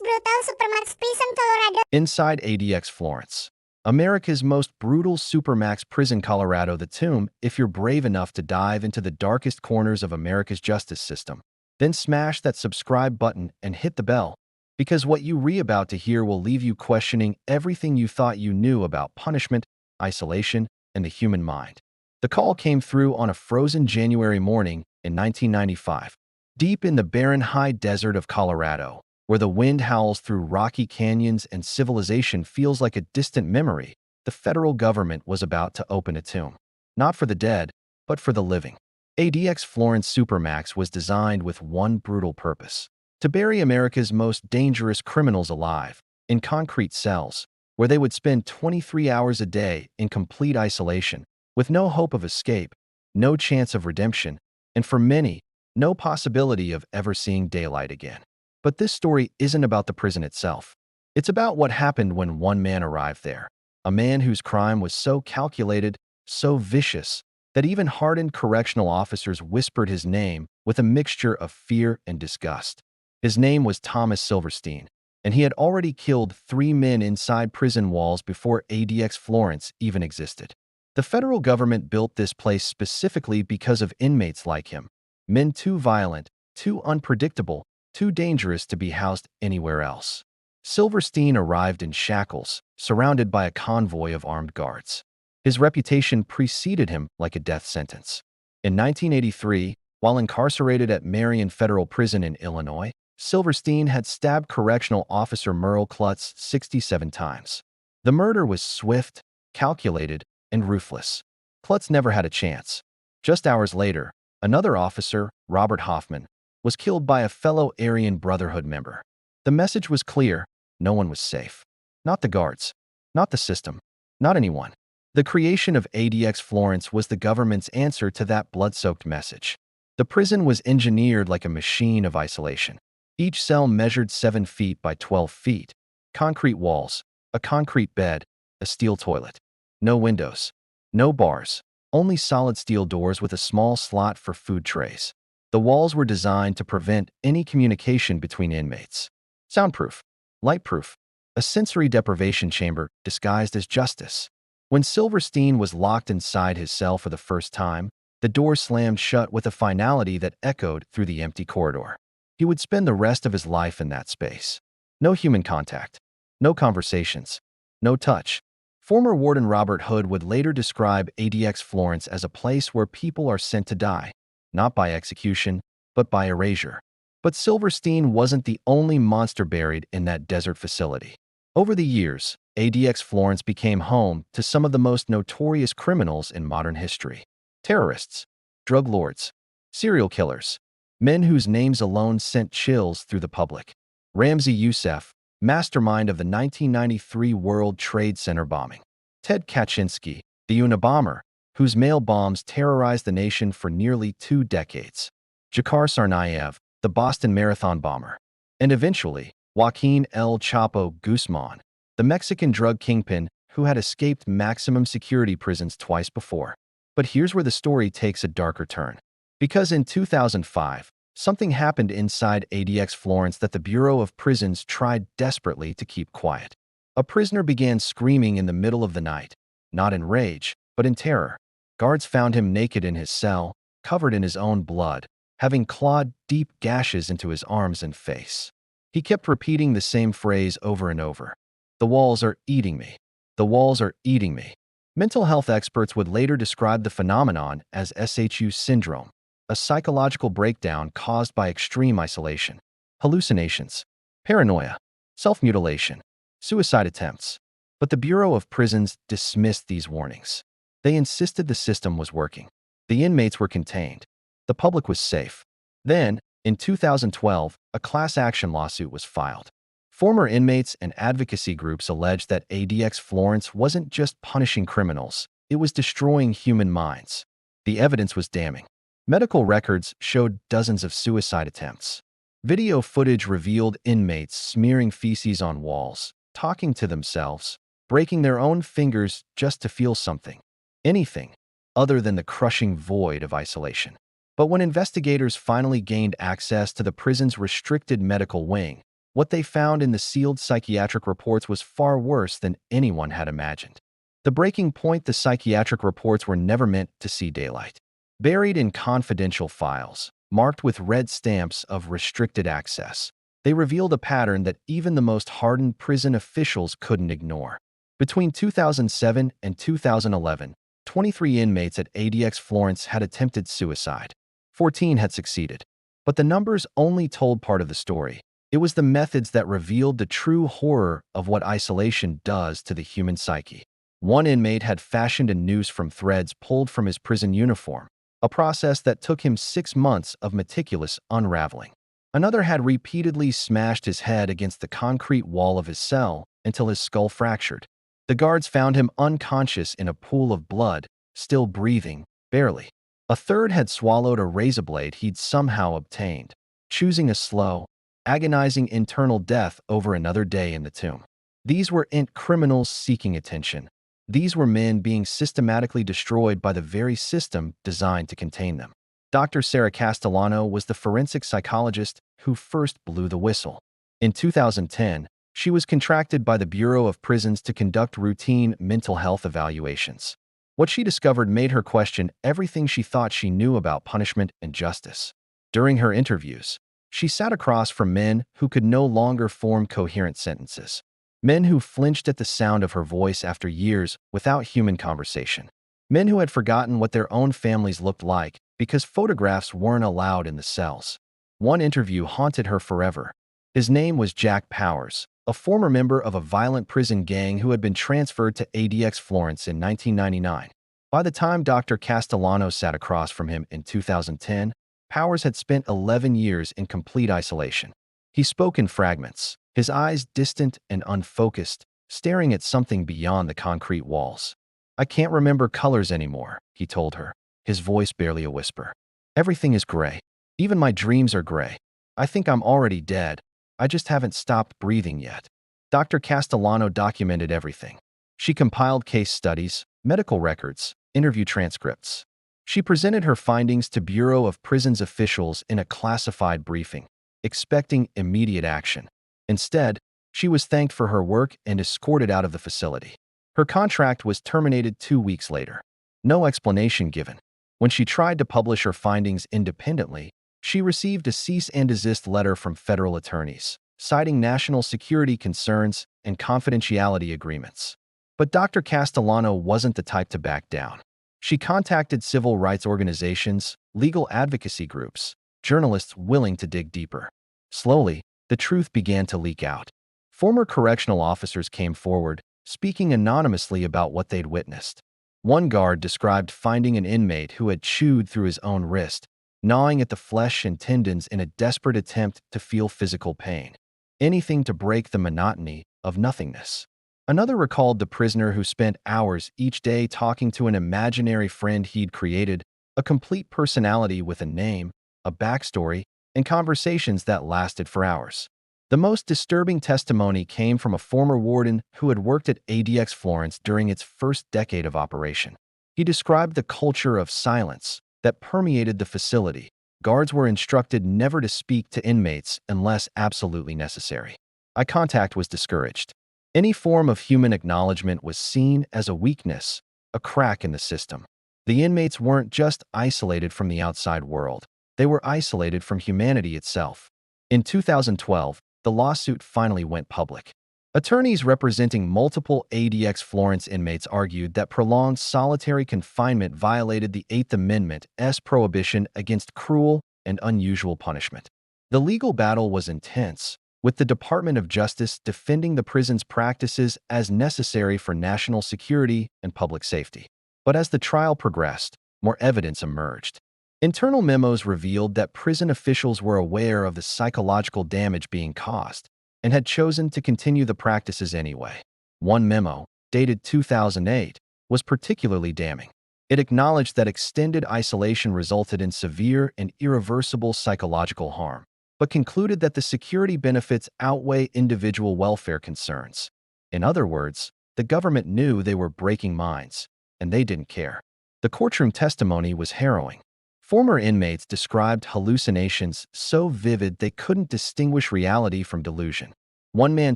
most brutal Supermax prison, Colorado. Inside ADX Florence, America's most brutal Supermax prison, Colorado, the tomb. If you're brave enough to dive into the darkest corners of America's justice system, then smash that subscribe button and hit the bell, because what you're about to hear will leave you questioning everything you thought you knew about punishment, isolation, and the human mind. The call came through on a frozen January morning in 1995, deep in the barren high desert of Colorado, where the wind howls through rocky canyons and civilization feels like a distant memory. The federal government was about to open a tomb, not for the dead, but for the living. ADX Florence Supermax was designed with one brutal purpose: to bury America's most dangerous criminals alive, in concrete cells, where they would spend 23 hours a day in complete isolation, with no hope of escape, no chance of redemption, and for many, no possibility of ever seeing daylight again. But this story isn't about the prison itself. It's about what happened when one man arrived there, a man whose crime was so calculated, so vicious, that even hardened correctional officers whispered his name with a mixture of fear and disgust. His name was Thomas Silverstein, and he had already killed 3 men inside prison walls before ADX Florence even existed. The federal government built this place specifically because of inmates like him, men too violent, too unpredictable, too dangerous to be housed anywhere else. Silverstein arrived in shackles, surrounded by a convoy of armed guards. His reputation preceded him like a death sentence. In 1983, while incarcerated at Marion Federal Prison in Illinois, Silverstein had stabbed correctional officer Merle Klutz 67 times. The murder was swift, calculated, and ruthless. Klutz never had a chance. Just hours later, another officer, Robert Hoffman, was killed by a fellow Aryan Brotherhood member. The message was clear: no one was safe. Not the guards, not the system, not anyone. The creation of ADX Florence was the government's answer to that blood-soaked message. The prison was engineered like a machine of isolation. Each cell measured 7 feet by 12 feet, concrete walls, a concrete bed, a steel toilet. No windows, no bars, only solid steel doors with a small slot for food trays. The walls were designed to prevent any communication between inmates. Soundproof, lightproof, a sensory deprivation chamber disguised as justice. When Silverstein was locked inside his cell for the first time, the door slammed shut with a finality that echoed through the empty corridor. He would spend the rest of his life in that space. No human contact, no conversations, no touch. Former Warden Robert Hood would later describe ADX Florence as a place where people are sent to die, not by execution, but by erasure. But Silverstein wasn't the only monster buried in that desert facility. Over the years, ADX Florence became home to some of the most notorious criminals in modern history: terrorists, drug lords, serial killers, men whose names alone sent chills through the public. Ramzi Youssef, mastermind of the 1993 World Trade Center bombing. Ted Kaczynski, the Unabomber, whose mail bombs terrorized the nation for nearly 2 decades. Dzhokhar Tsarnaev, the Boston Marathon bomber. And eventually, Joaquin El Chapo Guzman, the Mexican drug kingpin who had escaped maximum security prisons twice before. But here's where the story takes a darker turn. Because in 2005, something happened inside ADX Florence that the Bureau of Prisons tried desperately to keep quiet. A prisoner began screaming in the middle of the night, not in rage, but in terror. Guards found him naked in his cell, covered in his own blood, having clawed deep gashes into his arms and face. He kept repeating the same phrase over and over: "The walls are eating me. The walls are eating me." Mental health experts would later describe the phenomenon as SHU syndrome, a psychological breakdown caused by extreme isolation, hallucinations, paranoia, self-mutilation, suicide attempts. But the Bureau of Prisons dismissed these warnings. They insisted the system was working. The inmates were contained. The public was safe. Then, in 2012, a class action lawsuit was filed. Former inmates and advocacy groups alleged that ADX Florence wasn't just punishing criminals, it was destroying human minds. The evidence was damning. Medical records showed dozens of suicide attempts. Video footage revealed inmates smearing feces on walls, talking to themselves, breaking their own fingers just to feel something, anything, other than the crushing void of isolation. But when investigators finally gained access to the prison's restricted medical wing, What they found in the sealed psychiatric reports was far worse than anyone had imagined. The breaking point: the psychiatric reports were never meant to see daylight. Buried in confidential files, marked with red stamps of restricted access, they revealed a pattern that even the most hardened prison officials couldn't ignore. Between 2007 and 2011, 23 inmates at ADX Florence had attempted suicide. 14 had succeeded. But the numbers only told part of the story. It was the methods that revealed the true horror of what isolation does to the human psyche. One inmate had fashioned a noose from threads pulled from his prison uniform, a process that took him 6 months of meticulous unraveling. Another had repeatedly smashed his head against the concrete wall of his cell until his skull fractured. The guards found him unconscious in a pool of blood, still breathing, barely. A third had swallowed a razor blade he'd somehow obtained, choosing a slow, agonizing internal death over another day in the tomb. These weren't criminals seeking attention. These were men being systematically destroyed by the very system designed to contain them. Dr. Sarah Castellano was the forensic psychologist who first blew the whistle. In 2010, she was contracted by the Bureau of Prisons to conduct routine mental health evaluations. What she discovered made her question everything she thought she knew about punishment and justice. During her interviews, she sat across from men who could no longer form coherent sentences. Men who flinched at the sound of her voice after years without human conversation. Men who had forgotten what their own families looked like because photographs weren't allowed in the cells. One interview haunted her forever. His name was Jack Powers, a former member of a violent prison gang who had been transferred to ADX Florence in 1999. By the time Dr. Castellano sat across from him in 2010, Powers had spent 11 years in complete isolation. He spoke in fragments, his eyes distant and unfocused, staring at something beyond the concrete walls. "I can't remember colors anymore," he told her, his voice barely a whisper. "Everything is gray. Even my dreams are gray. I think I'm already dead. I just haven't stopped breathing yet." Dr. Castellano documented everything. She compiled case studies, medical records, interview transcripts. She presented her findings to Bureau of Prisons officials in a classified briefing, expecting immediate action. Instead, she was thanked for her work and escorted out of the facility. Her contract was terminated 2 weeks later. No explanation given. When she tried to publish her findings independently, she received a cease and desist letter from federal attorneys, citing national security concerns and confidentiality agreements. But Dr. Castellano wasn't the type to back down. She contacted civil rights organizations, legal advocacy groups, journalists willing to dig deeper. Slowly, the truth began to leak out. Former correctional officers came forward, speaking anonymously about what they'd witnessed. One guard described finding an inmate who had chewed through his own wrist, gnawing at the flesh and tendons in a desperate attempt to feel physical pain. Anything to break the monotony of nothingness. Another recalled the prisoner who spent hours each day talking to an imaginary friend he'd created, a complete personality with a name, a backstory, and conversations that lasted for hours. The most disturbing testimony came from a former warden who had worked at ADX Florence during its first decade of operation. He described the culture of silence that permeated the facility. Guards were instructed never to speak to inmates unless absolutely necessary. Eye contact was discouraged. Any form of human acknowledgement was seen as a weakness, a crack in the system. The inmates weren't just isolated from the outside world. They were isolated from humanity itself. In 2012, the lawsuit finally went public. Attorneys representing multiple ADX Florence inmates argued that prolonged solitary confinement violated the Eighth Amendment's prohibition against cruel and unusual punishment. The legal battle was intense, with the Department of Justice defending the prison's practices as necessary for national security and public safety. But as the trial progressed, more evidence emerged. Internal memos revealed that prison officials were aware of the psychological damage being caused and had chosen to continue the practices anyway. One memo, dated 2008, was particularly damning. It acknowledged that extended isolation resulted in severe and irreversible psychological harm, but concluded that the security benefits outweigh individual welfare concerns. In other words, the government knew they were breaking minds, and they didn't care. The courtroom testimony was harrowing. Former inmates described hallucinations so vivid they couldn't distinguish reality from delusion. One man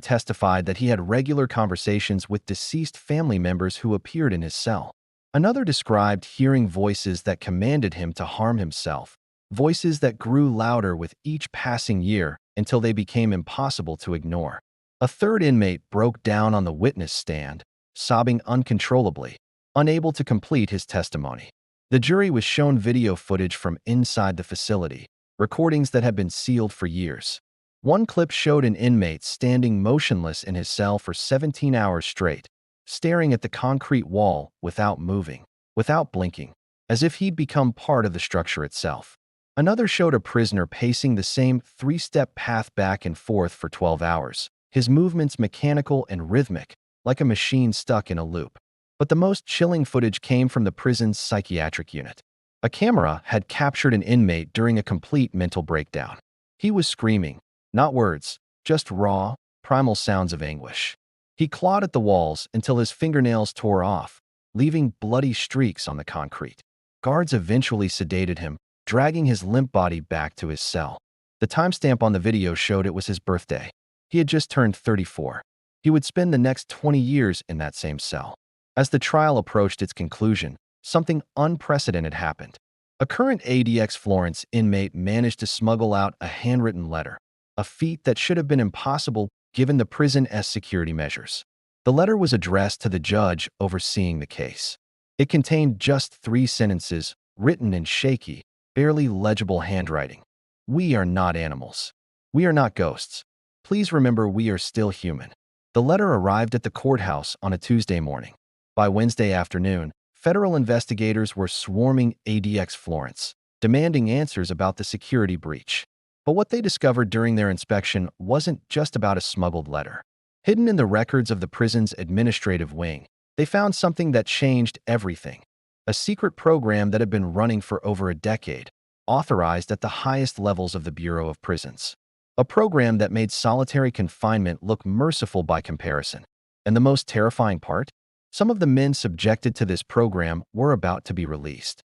testified that he had regular conversations with deceased family members who appeared in his cell. Another described hearing voices that commanded him to harm himself, voices that grew louder with each passing year until they became impossible to ignore. A third inmate broke down on the witness stand, sobbing uncontrollably, unable to complete his testimony. The jury was shown video footage from inside the facility, recordings that had been sealed for years. One clip showed an inmate standing motionless in his cell for 17 hours straight, staring at the concrete wall without moving, without blinking, as if he'd become part of the structure itself. Another showed a prisoner pacing the same three-step path back and forth for 12 hours, his movements mechanical and rhythmic, like a machine stuck in a loop. But the most chilling footage came from the prison's psychiatric unit. A camera had captured an inmate during a complete mental breakdown. He was screaming, not words, just raw, primal sounds of anguish. He clawed at the walls until his fingernails tore off, leaving bloody streaks on the concrete. Guards eventually sedated him, dragging his limp body back to his cell. The timestamp on the video showed it was his birthday. He had just turned 34. He would spend the next 20 years in that same cell. As the trial approached its conclusion, something unprecedented happened. A current ADX Florence inmate managed to smuggle out a handwritten letter, a feat that should have been impossible given the prison's security measures. The letter was addressed to the judge overseeing the case. It contained just 3 sentences, written in shaky, barely legible handwriting. "We are not animals. We are not ghosts. Please remember we are still human." The letter arrived at the courthouse on a Tuesday morning. By Wednesday afternoon, federal investigators were swarming ADX Florence, demanding answers about the security breach. But what they discovered during their inspection wasn't just about a smuggled letter. Hidden in the records of the prison's administrative wing, they found something that changed everything. A secret program that had been running for over a decade, authorized at the highest levels of the Bureau of Prisons. A program that made solitary confinement look merciful by comparison. And the most terrifying part? Some of the men subjected to this program were about to be released.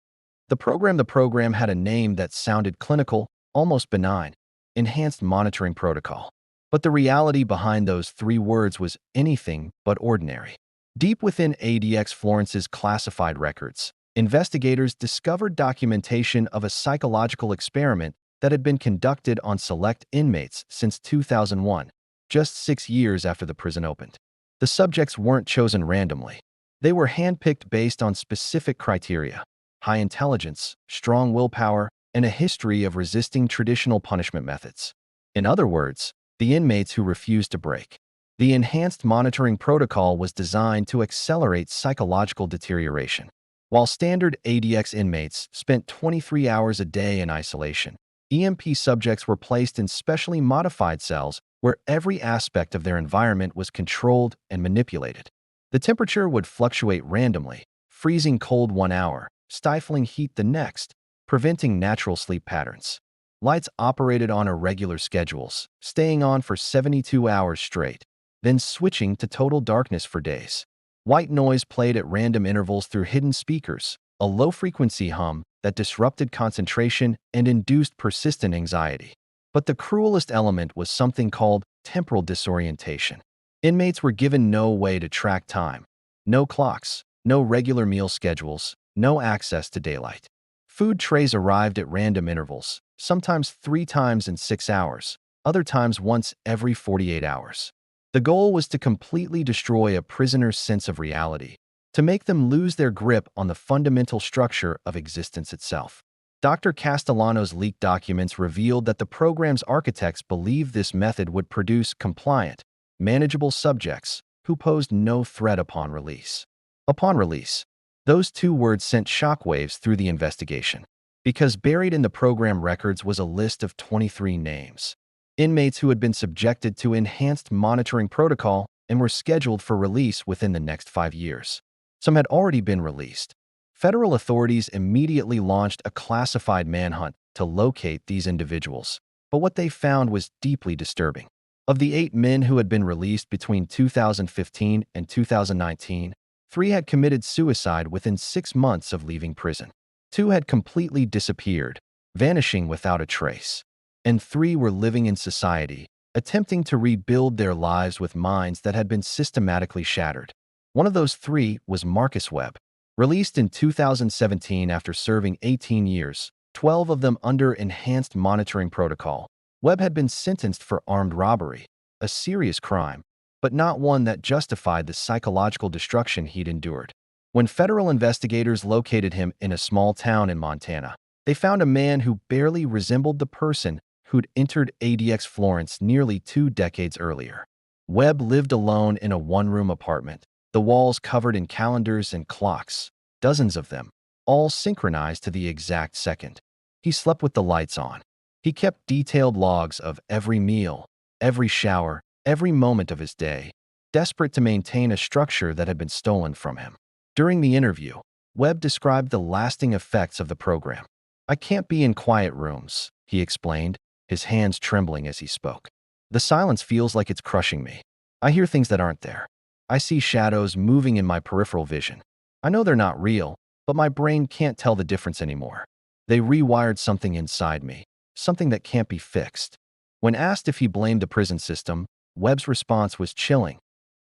The program had a name that sounded clinical, almost benign, Enhanced Monitoring Protocol. But the reality behind those 3 words was anything but ordinary. Deep within ADX Florence's classified records, investigators discovered documentation of a psychological experiment that had been conducted on select inmates since 2001, just 6 years after the prison opened. The subjects weren't chosen randomly. They were handpicked based on specific criteria: high intelligence, strong willpower, and a history of resisting traditional punishment methods. In other words, the inmates who refused to break. The Enhanced Monitoring Protocol was designed to accelerate psychological deterioration. While standard ADX inmates spent 23 hours a day in isolation, EMP subjects were placed in specially modified cells where every aspect of their environment was controlled and manipulated. The temperature would fluctuate randomly, freezing cold 1 hour, stifling heat the next, preventing natural sleep patterns. Lights operated on irregular schedules, staying on for 72 hours straight, then switching to total darkness for days. White noise played at random intervals through hidden speakers, a low-frequency hum that disrupted concentration and induced persistent anxiety. But the cruelest element was something called temporal disorientation. Inmates were given no way to track time, no clocks, no regular meal schedules, no access to daylight. Food trays arrived at random intervals, sometimes 3 times in 6 hours, other times once every 48 hours. The goal was to completely destroy a prisoner's sense of reality, to make them lose their grip on the fundamental structure of existence itself. Dr. Castellano's leaked documents revealed that the program's architects believed this method would produce compliant, manageable subjects who posed no threat upon release. Upon release, those 2 words sent shockwaves through the investigation, because buried in the program records was a list of 23 names. Inmates who had been subjected to Enhanced Monitoring Protocol and were scheduled for release within the next 5 years. Some had already been released. Federal authorities immediately launched a classified manhunt to locate these individuals, but what they found was deeply disturbing. Of the 8 men who had been released between 2015 and 2019, 3 had committed suicide within 6 months of leaving prison. 2 had completely disappeared, vanishing without a trace. And 3 were living in society, attempting to rebuild their lives with minds that had been systematically shattered. One of those 3 was Marcus Webb. Released in 2017 after serving 18 years, 12 of them under enhanced monitoring protocol, Webb had been sentenced for armed robbery, a serious crime, but not one that justified the psychological destruction he'd endured. When federal investigators located him in a small town in Montana, they found a man who barely resembled the person who'd entered ADX Florence nearly 2 decades earlier. Webb lived alone in a one-room apartment, the walls covered in calendars and clocks, dozens of them, all synchronized to the exact second. He slept with the lights on. He kept detailed logs of every meal, every shower, every moment of his day, desperate to maintain a structure that had been stolen from him. During the interview, Webb described the lasting effects of the program. "I can't be in quiet rooms," he explained, his hands trembling as he spoke. "The silence feels like it's crushing me. I hear things that aren't there. I see shadows moving in my peripheral vision. I know they're not real, but my brain can't tell the difference anymore. They rewired something inside me, something that can't be fixed." When asked if he blamed the prison system, Webb's response was chilling.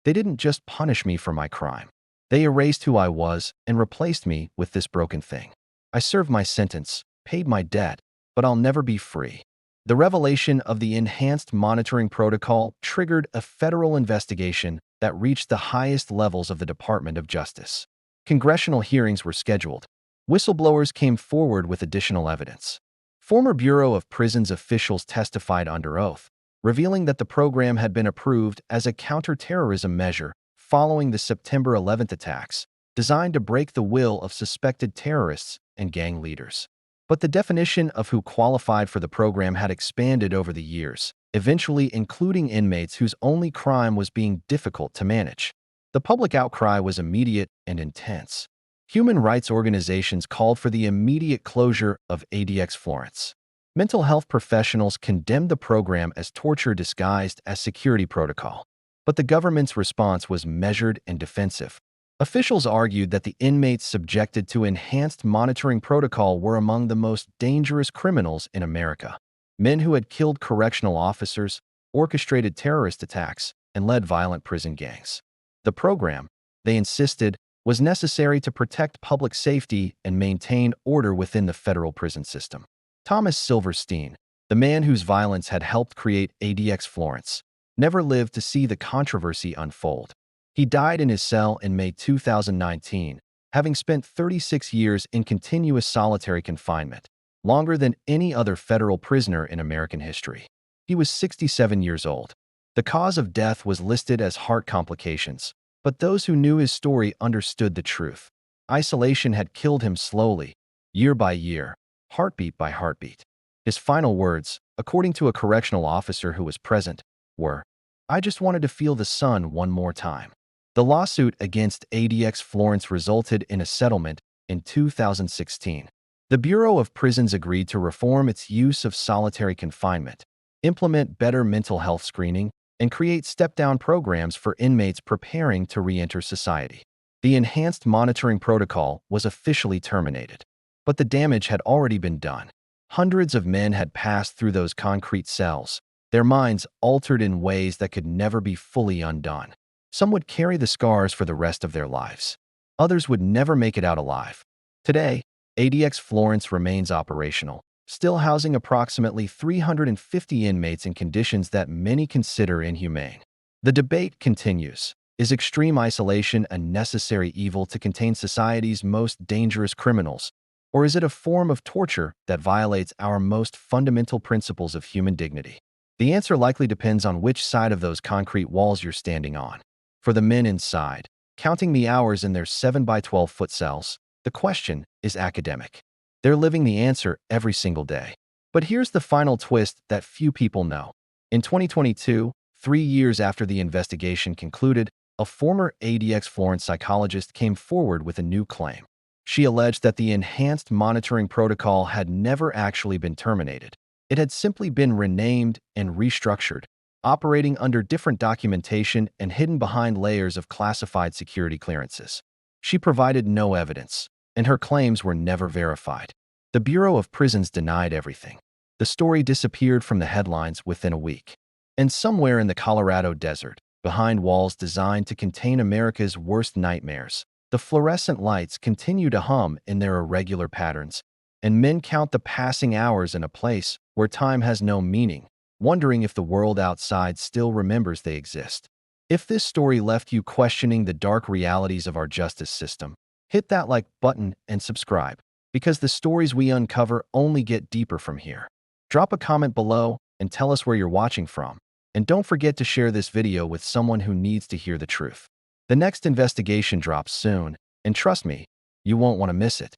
"They didn't just punish me for my crime. They erased who I was and replaced me with this broken thing. I served my sentence, paid my debt, but I'll never be free." The revelation of the enhanced monitoring protocol triggered a federal investigation that reached the highest levels of the Department of Justice. Congressional hearings were scheduled. Whistleblowers came forward with additional evidence. Former Bureau of Prisons officials testified under oath, revealing that the program had been approved as a counterterrorism measure following the September 11th attacks, designed to break the will of suspected terrorists and gang leaders. But the definition of who qualified for the program had expanded over the years, eventually including inmates whose only crime was being difficult to manage. The public outcry was immediate and intense. Human rights organizations called for the immediate closure of ADX Florence. Mental health professionals condemned the program as torture disguised as security protocol. But the government's response was measured and defensive. Officials argued that the inmates subjected to enhanced monitoring protocol were among the most dangerous criminals in America. Men who had killed correctional officers, orchestrated terrorist attacks, and led violent prison gangs. The program, they insisted, was necessary to protect public safety and maintain order within the federal prison system. Thomas Silverstein, the man whose violence had helped create ADX Florence, never lived to see the controversy unfold. He died in his cell in May 2019, having spent 36 years in continuous solitary confinement, longer than any other federal prisoner in American history. He was 67 years old. The cause of death was listed as heart complications, but those who knew his story understood the truth. Isolation had killed him slowly, year by year, heartbeat by heartbeat. His final words, according to a correctional officer who was present, were, "I just wanted to feel the sun one more time." The lawsuit against ADX Florence resulted in a settlement in 2016. The Bureau of Prisons agreed to reform its use of solitary confinement, implement better mental health screening, and create step-down programs for inmates preparing to re-enter society. The enhanced monitoring protocol was officially terminated, but the damage had already been done. Hundreds of men had passed through those concrete cells, their minds altered in ways that could never be fully undone. Some would carry the scars for the rest of their lives. Others would never make it out alive. Today, ADX Florence remains operational, still housing approximately 350 inmates in conditions that many consider inhumane. The debate continues. Is extreme isolation a necessary evil to contain society's most dangerous criminals, or is it a form of torture that violates our most fundamental principles of human dignity? The answer likely depends on which side of those concrete walls you're standing on. For the men inside, counting the hours in their 7 by 12-foot cells, the question is academic. They're living the answer every single day. But here's the final twist that few people know. In 2022, 3 years after the investigation concluded, a former ADX Florence psychologist came forward with a new claim. She alleged that the enhanced monitoring protocol had never actually been terminated. It had simply been renamed and restructured, operating under different documentation and hidden behind layers of classified security clearances. She provided no evidence, and her claims were never verified. The Bureau of Prisons denied everything. The story disappeared from the headlines within a week. And somewhere in the Colorado desert, behind walls designed to contain America's worst nightmares, the fluorescent lights continue to hum in their irregular patterns, and men count the passing hours in a place where time has no meaning, wondering if the world outside still remembers they exist. If this story left you questioning the dark realities of our justice system, hit that like button and subscribe, because the stories we uncover only get deeper from here. Drop a comment below and tell us where you're watching from. And don't forget to share this video with someone who needs to hear the truth. The next investigation drops soon, and trust me, you won't want to miss it.